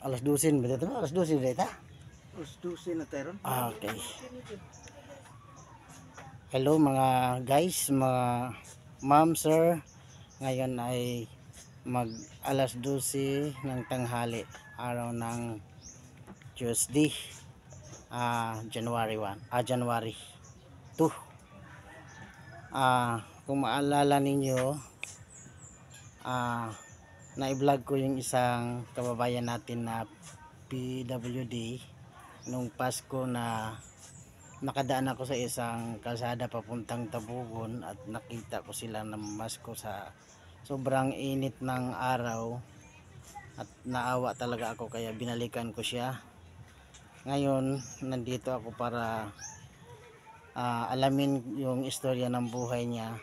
Alas 12 ba dito? Alas 12 dito? Alas 12 na tayo ron. Okay. Hello mga guys, mga ma'am, sir. Ngayon ay mag alas 12 ng tanghali, araw ng Tuesday, January 2. Kung maalala ninyo, na-vlog ko yung isang kababayan natin na PWD nung Pasko na nakadaan ako sa isang kalsada papuntang Tabugon at nakita ko sila namasko sa sobrang init ng araw at naawa talaga ako, kaya binalikan ko siya. Ngayon nandito ako para alamin yung istorya ng buhay niya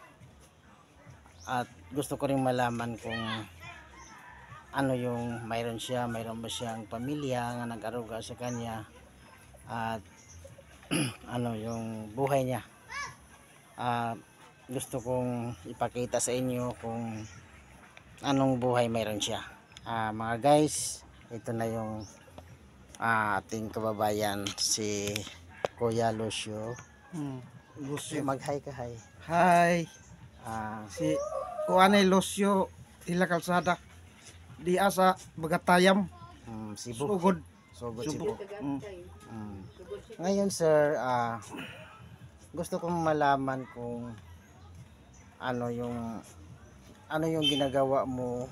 at gusto ko rin malaman kung ano yung mayroon ba siyang pamilya nga nag-aruga sa kanya at ano yung buhay niya. Gusto kong ipakita sa inyo kung anong buhay mayroon siya. Mga guys, ito na yung ating kababayan, si Kuya Lucio. Lucio. Mag-hi ka, hi. Hi. Si Kuanay Lucio ila kalsada. Di asa Bagatayam. Cebu. Sugod. Sugod, Cebu. Cebu. Ngayon sir, gusto kong malaman kung ano yung ginagawa mo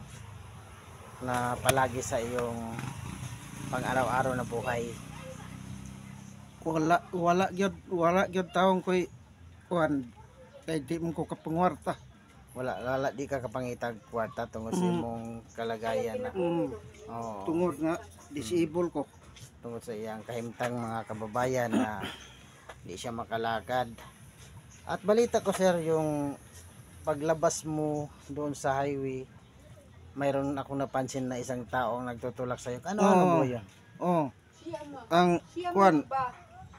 na palagi sa iyong pang-araw-araw na buhay. Wala gyud taong koy kuan kay di mo ko kapangwarta. Wala di ka kapangitag kwarta tungod sa imong kalagayan na. Tungod nga disabled ko. Tungod sa iyang kahimtang mga kababayan na di siya makalakad. At balita ko sir, yung paglabas mo doon sa highway, mayroon akong napansin na isang taong nagtutulak sa iyo. Ano mo yun? Ang kuan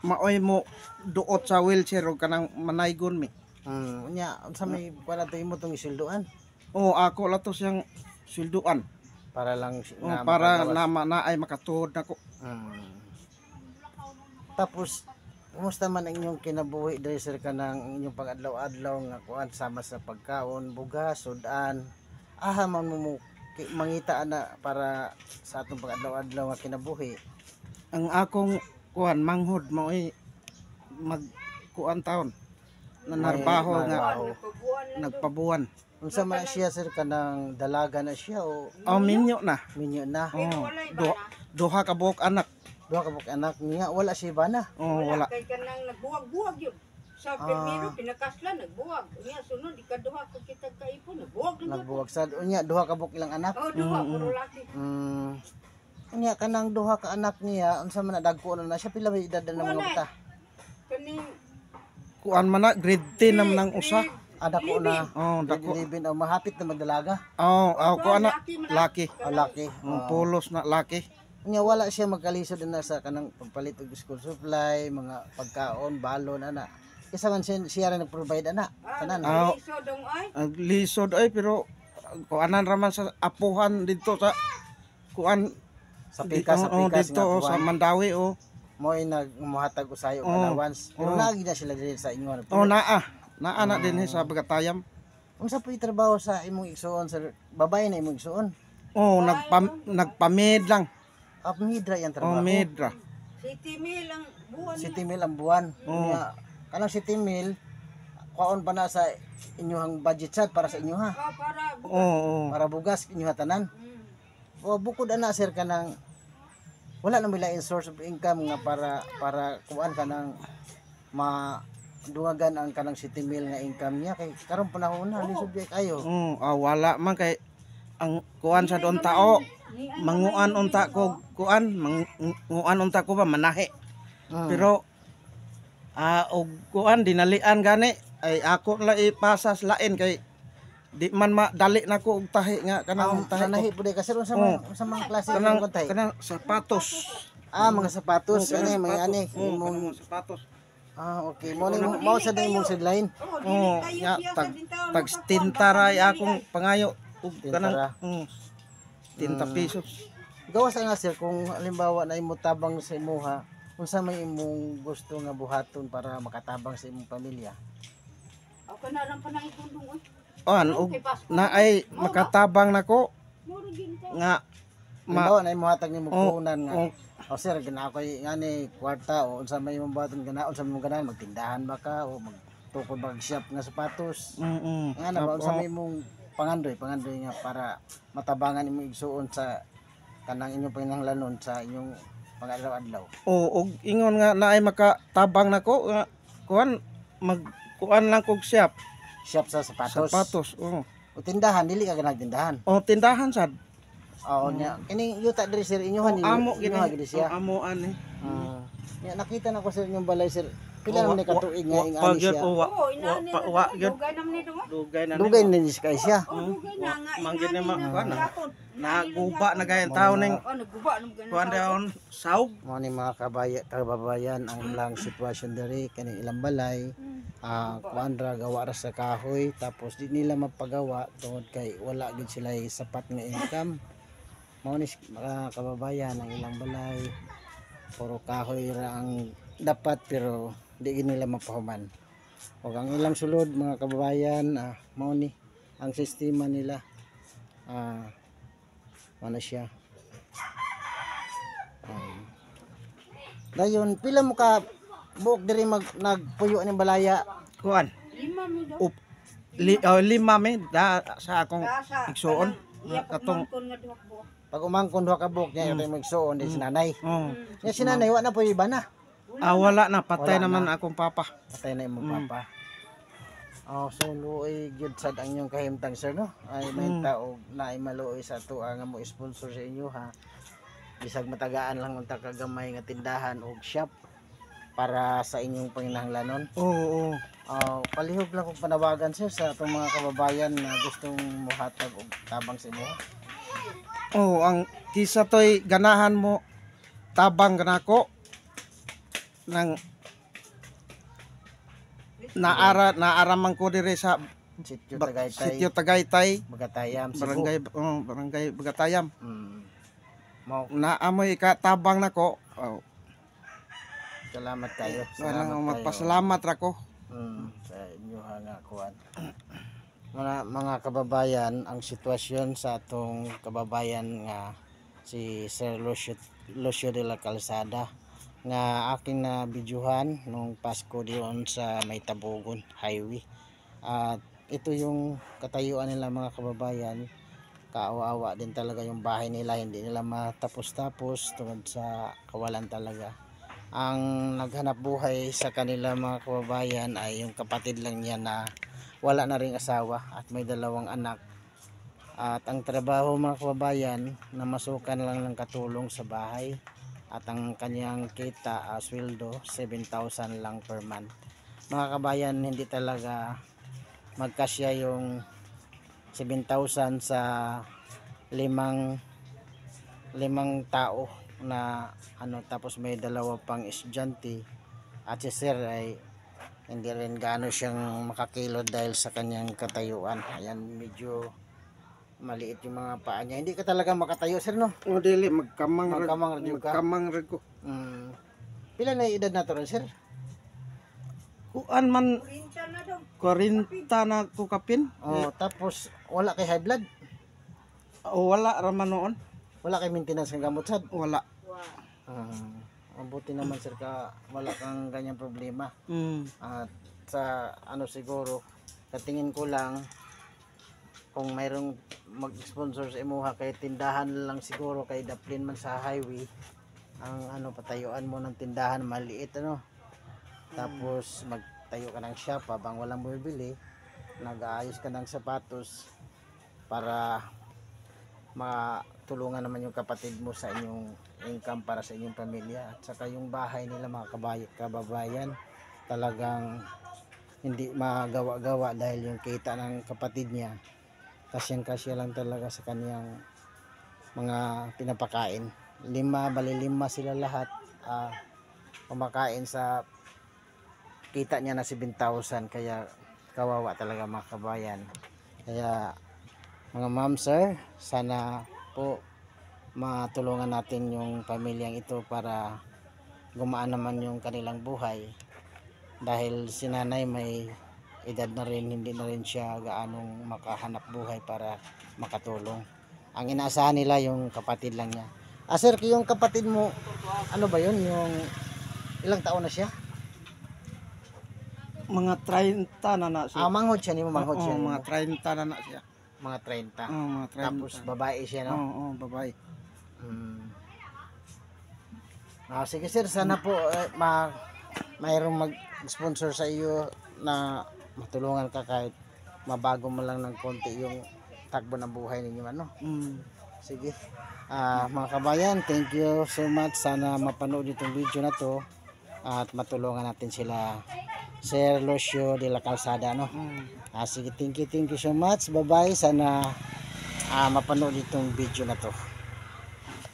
maoy mo duot sa wheelchair o kanang manaygon mi. Unya unsa may pala to imo tong isilduan? Ako lato siyang silduan Para lang para naay makatuod nako. Tapos kumusta man ang inyong kinabuhi diri sir kanang inyong pag-adlaw-adlaw nga kuan sama sa pagkaon, bugas, sudan? Man mo mangita ana para sa atong pag-adlaw-adlaw nga kinabuhi. Ang akong kuan manghod maoy mag kuan taon nanarbaho nga nagpabuwan. Unsa man siya sir, kanang dalaga na siya o Minyo na. minyo na? Duha ka buok anak. Duha ka buok anak niya, wala siya ba na? Wala. Kay kanang nagbuwag-buwag yun. Sa primero pinakasla nagbuwag. Unya sunod ikaduha ko kita kaipon nagbuwag na. Nagbuwag sad unya duha ka buok ilang anak. Duha puro laki. Unya kanang duha ka anak niya, unsa man dagko na siya, pila may edad na mga bata? Kaning Kuan man na grade 10 nam nang usa. Dako na. Dako. Libin o mahapit na magdalaga. Kuan na laki. Laki. Pulos na laki. Unya wala siya magkalisod na sa kanang pagpalit og school supply, mga pagkaon, balon ana. Kisa man siya rin nag-provide ana. Tanan. iso dong ay. Lisod ay pero kuanan raman sa apuhan dito sa kuan Sa pikas dito nga sa Mandawi mo'y nagmuhatag usayo allowance. Pero lagi na sila dili sa inyo. naa na din sa Bagatayam. Unsa po trabaho sa imong igsuon sir? Babae na imong igsuon? Nagpamid lang. Midra yan trabaho. Medra. City Mill ang buwan. City Mill ang buwan. Unya kanang City Mill kaon pa na sa inyong budget sad para sa inyo ha. Para Para bugas inyo tanan. Bukod ana sir kanang wala na may lain source of income nga para kuan kanang madugagan ang kanang City Mill nga income niya kay karon panahon na lisod kayo. Wala man kay ang kuan sa doon tao manguan unta ko kuan manguan unta ko ba manahe. Pero og kuan dinalian gani ay ako la ipasas lain kay di man madali na ko og tahi nga kanang tahi Nahi pud kasi unsa man klase ng kontay? kanang sapatos. Mga sapatos ani may ani Imong sapatos. Okay. Mo sa day mong sidline. Nga tag tintaray akong pangayo ug kanang 30 pesos. gawas nga sir kung halimbawa na imo tabang sa imuha, unsa may imong gusto nga buhaton para makatabang sa imong pamilya. Ako na lang pa nang ikundong oy. Og na ay makatabang nako Mura gyud ka. nga Halimbawa na imo hatag nimo Oh, puhunan nga. oh. O sir, ginakoy ngani kwarta o unsa may imong buhaton ganaon sa imong ganahan, magtindahan ba ka o magtukod ba og shop nga sapatos. Nga na ba unsa may imong pangandoy nga para matabangan imong igsuon sa kanang inyong panginahanglanon sa inyong pang-adlaw-adlaw. og ingon nga na ay makatabang nako nga kuan magkuan lang kog shop Shop sa sapatos. sapatos. Oo. O tindahan, dili ka ganag tindahan. O tindahan sad. Oo nya. Kini yuta diri sir inyohan ni. Amo inyohan gini gid siya. amo ani. Ya nakita na ko sa inyong balay sir. Pila Oh, naman ni katuig nga ing Pag ani siya. Oo, inani wa na. gyud Dugay naman ni dong. dugay na Dugay na ni kay siya. Oh, dugay na nga. Manggid na inani kuan na. gapon. Naguba na gayang tao ning Oh, nagguba nang ganun. kuan dayon saog. Mo ni mga kababayan ang lang sitwasyon diri kani ilang balay. Kuan ra gawa ra sa kahoy tapos di nila mapagawa tungod kay wala gid sila sapat nga income. Mao ni mga kababayan ang ilang balay puro kahoy ra ang dapat pero di gid nila mapahuman. Ug ang ilang sulod mga kababayan mao ni ang sistema nila ano siya. Dayon pila mo ka buok diri nagpuyo ning balaya. Kuan. Lima mi daw. Up, lima me da sa akong igsuon katong Kon nga duha buok. Pag umangkon duha ka buok niya ito magsuon di sinanay. oh. Nya sinanay wa na po iba na. Wala na patay Wala naman na. akong papa. Patay na imong papa. So luoy gyud sad ang inyong kahimtang sir no. Ay may tao na ay maluoy sa tuwa nga mo sponsor sa inyo ha. Bisag matagaan lang unta kagamay nga tindahan o shop para sa inyong panginahanglanon. Oo. Palihog lang kong panawagan sir sa atong mga kababayan na gustong muhatag og tabang sa inyo. Oh, ang kisa toy ganahan mo tabang ganako nang naaraman ko diri sa Sityo Tagaytay, Sitio Tagaytay, Bagatayam, Cebu. barangay Bagatayam. Mau Naamoy ikatabang nako. Oh, salamat kayo. magpasalamat ra ko. Sa inyo nga kuan. Mga kababayan, ang sitwasyon sa atong kababayan nga si Sir Lucio de la Calzada nga aking na bidyuhan nung Pasko diyon sa May Tabogon Highway. At ito yung katayuan nila mga kababayan. Kaawa-awa din talaga yung bahay nila, hindi nila matapos-tapos tungkol sa kawalan talaga. Ang naghanap buhay sa kanila mga kababayan ay yung kapatid lang niya na wala na ring asawa at may 2 anak. At ang trabaho mga kababayan na masukan lang ng katulong sa bahay at ang kanyang kita sweldo 7,000 lang per month. Mga kabayan, hindi talaga magkasya yung 7,000 sa limang tao na tapos may 2 pang estudyante at si sir ay hindi rin gaano siyang makakilod dahil sa kanyang katayuan. Ayan, medyo maliit yung mga paa niya. Hindi ka talaga makatayo sir no? O dili magkamang ra ko. Pila na edad na to rin sir? Kuan man Rinsa na daw. 40 na ko kapin. Tapos wala kay high blood? O wala ra man noon. Wala kay maintenance ng gamot sad? Wala. Mabuti naman sir ka wala kang ganyang problema. At sa siguro katingin ko lang kung mayroong mag-sponsor sa imuha kay tindahan lang siguro kay daplin man sa highway ang patayuan mo ng tindahan maliit tapos magtayo ka ng shop habang walang bumibili, nag-aayos ka ng sapatos para matulungan naman yung kapatid mo sa inyong income para sa inyong pamilya. At saka yung bahay nila mga kababayan talagang hindi magawa-gawa dahil yung kita ng kapatid niya kasyang-kasya lang talaga sa kaniyang mga pinapakain. 5 sila lahat kumakain sa kita niya na 7,000 kaya kawawa talaga mga kabayan. Kaya mga ma'am sir, sana po matulungan natin yung pamilyang ito para gumaan naman yung kanilang buhay. Dahil si nanay may edad na rin, hindi na rin siya gaanong makahanap buhay para makatulong. Ang inaasahan nila yung kapatid lang niya. Sir, yung kapatid mo, ano ba yun? Yung ilang taon na siya? Mga 30 na siya. Manghod siya, ni mo manghod siya. Oo, mga 30 na siya. Mga 30. Mga 30. Tapos babae siya, no? Oo, babae. Sige sir, sana po mayroong mag-sponsor sa iyo na matulungan ka kahit mabago mo lang ng konti yung takbo ng buhay ninyo, ano? Sige. Mga kabayan, thank you so much. Sana mapanood itong video na to at matulungan natin sila Sir Lucio de la Calzada, no? Sige, thank you so much. Bye bye. Sana mapanood itong video na to.